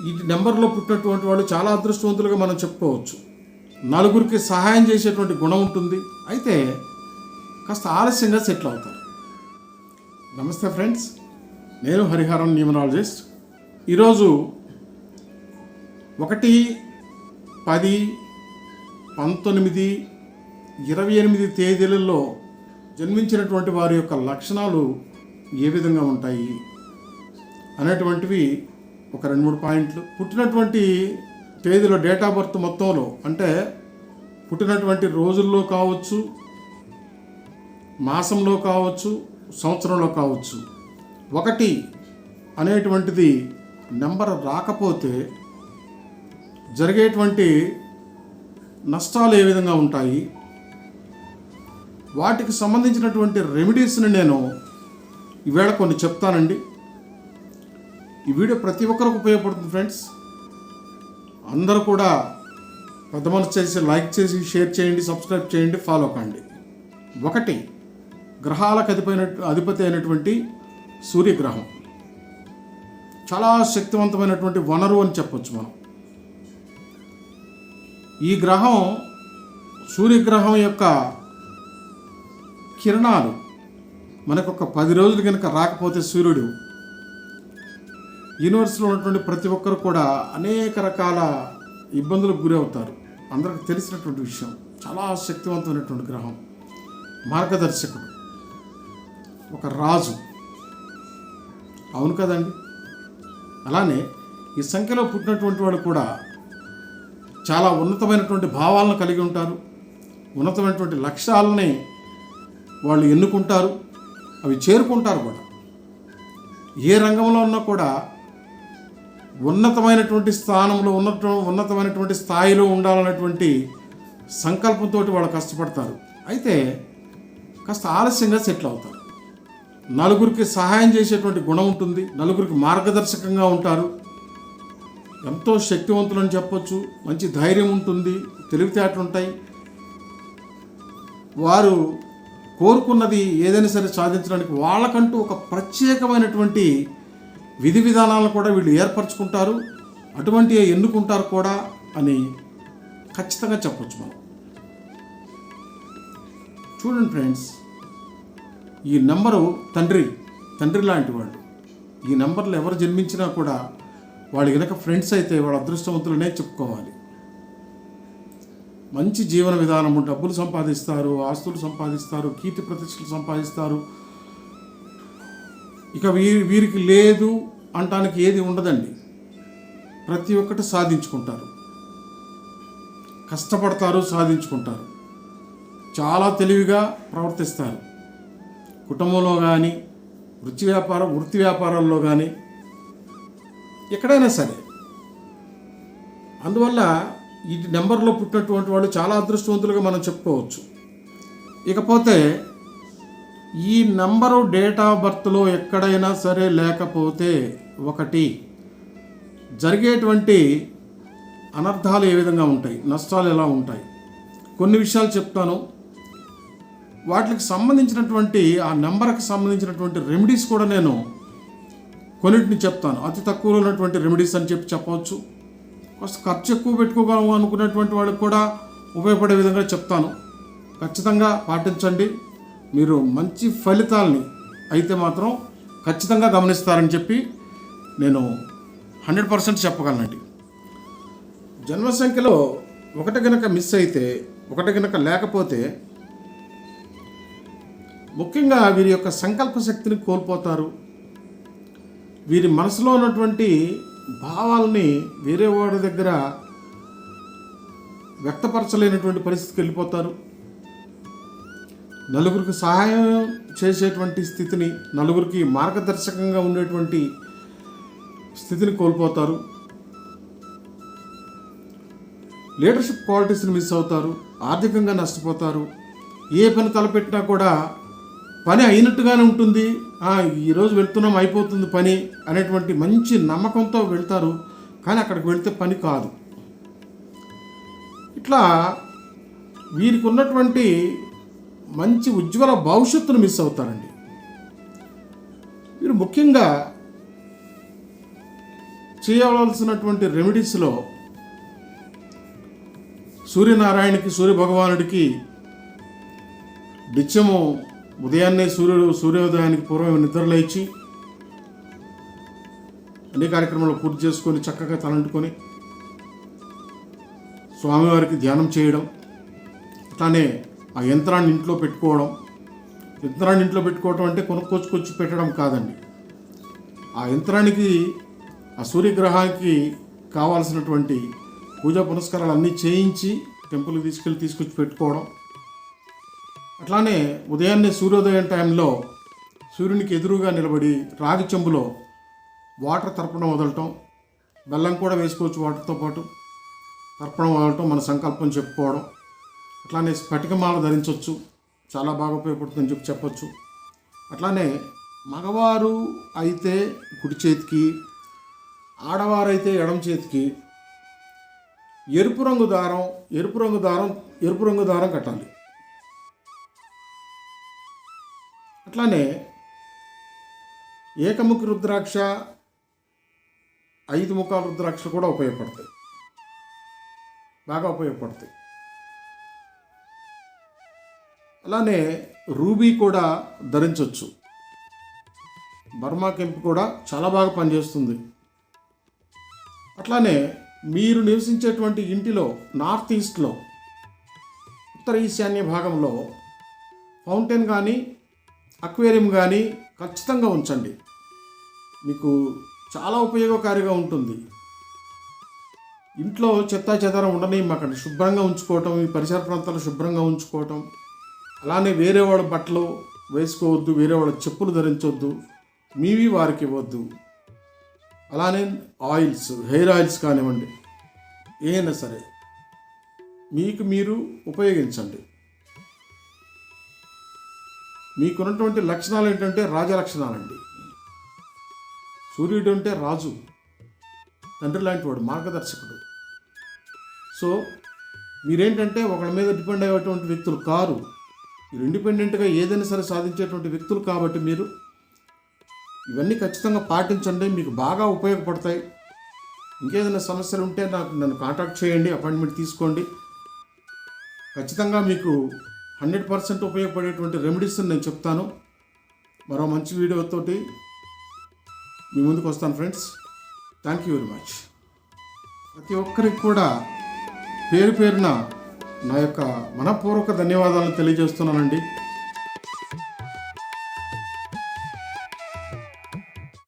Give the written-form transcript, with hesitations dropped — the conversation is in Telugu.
ఈ నెంబర్లో పుట్టినటువంటి వాళ్ళు చాలా అదృష్టవంతులుగా మనం చెప్పుకోవచ్చు. నలుగురికి సహాయం చేసేటువంటి గుణం ఉంటుంది. అయితే కాస్త ఆలస్యంగా సెటిల్ అవుతారు. నమస్తే ఫ్రెండ్స్, నేను హరిహరం న్యూమరాలజిస్ట్. ఈరోజు 1, 10, 19, 28 తేదీలలో జన్మించినటువంటి వారి యొక్క లక్షణాలు ఏ విధంగా ఉంటాయి అనేటువంటివి ఒక 2-3 పాయింట్లు. పుట్టినటువంటి తేదీలో డేట్ ఆఫ్ బర్త్ మొత్తంలో, అంటే పుట్టినటువంటి రోజుల్లో కావచ్చు, మాసంలో కావచ్చు, సంవత్సరంలో కావచ్చు, 1 అనేటువంటిది నెంబర్ రాకపోతే జరిగేటువంటి నష్టాలు ఏ విధంగా ఉంటాయి, వాటికి సంబంధించినటువంటి రెమెడీస్ని నేను ఈవేళ కొన్ని చెప్తానండి. ఈ వీడియో ప్రతి ఒక్కరికి ఉపయోగపడుతుంది ఫ్రెండ్స్. అందరూ కూడా పెద్ద మనసు చేసి లైక్ చేసి షేర్ చేయండి, సబ్స్క్రైబ్ చేయండి, ఫాలో కండి. 1, గ్రహాలకు అధిపతి అయినటువంటి సూర్యగ్రహం చాలా శక్తివంతమైనటువంటి వనరు అని చెప్పొచ్చు మనం. ఈ గ్రహం, సూర్యగ్రహం యొక్క కిరణాలు మనకొక 10 రోజులు కనుక రాకపోతే సూర్యుడు, యూనివర్స్లో ఉన్నటువంటి ప్రతి ఒక్కరు కూడా అనేక రకాల ఇబ్బందులకు గురి అవుతారు. అందరికి తెలిసినటువంటి విషయం. చాలా శక్తివంతమైనటువంటి గ్రహం, మార్గదర్శకుడు, ఒక రాజు. అవును కదండి. అలానే ఈ సంఖ్యలో పుట్టినటువంటి వాళ్ళు కూడా చాలా ఉన్నతమైనటువంటి భావాలను కలిగి ఉంటారు. ఉన్నతమైనటువంటి లక్ష్యాలని వాళ్ళు ఎన్నుకుంటారు, అవి చేరుకుంటారు కూడా. ఏ రంగంలో ఉన్నా కూడా ఉన్నతమైనటువంటి స్థానంలో ఉన్నతమైనటువంటి స్థాయిలో ఉండాలన్నటువంటి సంకల్పంతో వాళ్ళు కష్టపడతారు. అయితే కాస్త ఆలస్యంగా సెటిల్ అవుతారు. నలుగురికి సహాయం చేసేటువంటి గుణం ఉంటుంది. నలుగురికి మార్గదర్శకంగా ఉంటారు. ఎంతో శక్తివంతులని చెప్పొచ్చు. మంచి ధైర్యం ఉంటుంది, తెలివితేటలు ఉంటాయి. వారు కోరుకున్నది ఏదైనా సరే సాధించడానికి వాళ్ళకంటూ ఒక ప్రత్యేకమైనటువంటి విధి విధానాలను కూడా వీళ్ళు ఏర్పరచుకుంటారు. అటువంటి ఎన్నుకుంటారు కూడా అని ఖచ్చితంగా చెప్పొచ్చు మనం. చూడండి ఫ్రెండ్స్, ఈ నెంబరు తండ్రి లాంటి వాళ్ళు. ఈ నెంబర్లు ఎవరు జన్మించినా కూడా వాళ్ళు కనుక ఫ్రెండ్స్ అయితే వాళ్ళు అదృష్టవంతులనే చెప్పుకోవాలి. మంచి జీవన విధానము, డబ్బులు సంపాదిస్తారు, ఆస్తులు సంపాదిస్తారు, కీర్తి ప్రతిష్టలు సంపాదిస్తారు. ఇక వీరికి లేదు అంటానికి ఏది ఉండదండి. ప్రతి ఒక్కటి సాధించుకుంటారు, కష్టపడతారు, సాధించుకుంటారు. చాలా తెలివిగా ప్రవర్తిస్తారు. కుటుంబంలో కానీ, వృత్తి వ్యాపారాల్లో కానీ, ఎక్కడైనా సరే. అందువల్ల ఈ నెంబర్లో పుట్టినటువంటి వాళ్ళు చాలా అదృష్టవంతులుగా మనం చెప్పుకోవచ్చు. ఇకపోతే ఈ నెంబరు డేట్ ఆఫ్ బర్త్లో ఎక్కడైనా సరే లేకపోతే 1 జరిగేటువంటి అనర్థాలు ఏ విధంగా ఉంటాయి, నష్టాలు ఎలా ఉంటాయి, కొన్ని విషయాలు చెప్తాను. వాటికి సంబంధించినటువంటి ఆ నెంబర్కి సంబంధించినటువంటి రెమెడీస్ కూడా నేను కొన్నిటిని చెప్తాను. అతి తక్కువలో ఉన్నటువంటి రెమెడీస్ అని చెప్పవచ్చు. ఫస్ట్ ఖర్చు ఎక్కువ పెట్టుకోగలం అనుకునేటువంటి వాళ్ళకి కూడా ఉపయోగపడే విధంగా చెప్తాను. ఖచ్చితంగా పాటించండి. మీరు మంచి ఫలితాలని అయితే మాత్రం ఖచ్చితంగా గమనిస్తారని చెప్పి నేను 100% చెప్పగలనండి. జన్మ సంఖ్యలో 1 కనుక మిస్ అయితే, 1 కనుక లేకపోతే ముఖ్యంగా వీరి యొక్క సంకల్ప శక్తిని కోల్పోతారు. వీరి మనసులో ఉన్నటువంటి భావాలని వేరే వాడి దగ్గర వ్యక్తపరచలేనటువంటి పరిస్థితికి వెళ్ళిపోతారు. నలుగురికి సహాయం చేసేటువంటి స్థితిని, నలుగురికి మార్గదర్శకంగా ఉండేటువంటి స్థితిని కోల్పోతారు. లీడర్షిప్ క్వాలిటీస్ని మిస్ అవుతారు. ఆర్థికంగా నష్టపోతారు. ఏ పని తలపెట్టినా కూడా పని అయినట్టుగానే ఉంటుంది. ఈరోజు వెళ్తున్నాం, అయిపోతుంది పని అనేటువంటి మంచి నమ్మకంతో వెళ్తారు. కానీ అక్కడికి వెళ్తే పని కాదు. ఇట్లా వీరికి ఉన్నటువంటి మంచి ఉజ్వల భవిష్యత్తును మిస్ అవుతారండి. వీరు ముఖ్యంగా చేయవలసినటువంటి రెమెడీస్లో సూర్యనారాయణకి, సూర్యభగవానుడికి నిత్యము ఉదయాన్నే సూర్యోదయానికి పూర్వం నిద్రలేచి అన్ని కార్యక్రమాలు పూర్తి చేసుకొని చక్కగా తలంటుకొని స్వామివారికి ధ్యానం చేయడం, అట్లానే ఆ యంత్రాన్ని ఇంట్లో పెట్టుకోవడం. యంత్రాన్ని ఇంట్లో పెట్టుకోవడం అంటే కొనుక్కొచ్చుకొచ్చి పెట్టడం కాదండి. ఆ యంత్రానికి, ఆ సూర్యగ్రహానికి కావాల్సినటువంటి పూజా పునస్కారాలు అన్నీ చేయించి టెంపుల్కి తీసుకొచ్చి పెట్టుకోవడం. అట్లానే ఉదయాన్నే సూర్యోదయం టైంలో సూర్యునికి ఎదురుగా నిలబడి రాగి చెంబులో వాటర్ తర్పణం వదలటం, బెల్లం కూడా వేసుకోవచ్చు వాటర్తో పాటు. తర్పణం వదలటం, మన సంకల్పం చెప్పుకోవడం. అట్లానే స్ఫటికమాల ధరించవచ్చు, చాలా బాగా ఉపయోగపడుతుందని చెప్పచ్చు. అట్లానే మగవారు అయితే కుడి చేతికి, ఆడవారైతే ఎడమ చేతికి ఎరుపు రంగు దారం కట్టాలి. అట్లానే ఏకముఖి రుద్రాక్ష, 5 ముఖాల రుద్రాక్ష కూడా ఉపయోగపడతాయి, బాగా ఉపయోగపడతాయి. అలానే రూబీ కూడా ధరించవచ్చు. బర్మా కెంపు కూడా చాలా బాగా పనిచేస్తుంది. అట్లానే మీరు నివసించేటువంటి ఇంటిలో నార్త్ ఈస్ట్లో, ఉత్తర ఈశాన్య భాగంలో ఫౌంటైన్ కానీ అక్వేరియం కానీ ఖచ్చితంగా ఉంచండి. మీకు చాలా ఉపయోగకారిగా ఉంటుంది. ఇంట్లో చెత్తా చెదారం ఉండనివ్వకండి. శుభ్రంగా ఉంచుకోవటం, ఈ పరిసర ప్రాంతాలు శుభ్రంగా ఉంచుకోవటం. అలానే వేరే వాళ్ళ బట్టలు వేసుకోవద్దు, వేరే వాళ్ళ చెప్పులు ధరించవద్దు, మీవి వారికి ఇవ్వద్దు. అలానే ఆయిల్స్, హెయిర్ ఆయిల్స్ కానివ్వండి, ఏదైనా సరే మీకు మీరు ఉపయోగించండి. మీకున్నటువంటి లక్షణాలు ఏంటంటే రాజలక్షణాలండి. సూర్యుడు అంటే రాజు, తండ్రి లాంటి వాడు, మార్గదర్శకుడు. సో మీరేంటంటే ఒకళ్ళ మీద డిపెండ్ అయ్యేటువంటి వ్యక్తులు కారు. మీరు ఇండిపెండెంట్గా ఏదైనా సరే సాధించేటువంటి వ్యక్తులు కాబట్టి మీరు ఇవన్నీ ఖచ్చితంగా పాటించండి, మీకు బాగా ఉపయోగపడతాయి. ఇంకేదైనా సమస్యలు ఉంటే నన్ను కాంటాక్ట్ చేయండి, అపాయింట్మెంట్ తీసుకోండి. ఖచ్చితంగా మీకు 100% ఉపయోగపడేటువంటి రెమెడీస్ నేను చెప్తాను. మరో మంచి వీడియోతోటి మీ ముందుకు వస్తాను friends. Thank you very much. ప్రతి ఒక్కరికి కూడా పేరున నా యొక్క మనపూర్వక ధన్యవాదాలను తెలియజేస్తున్నానండి.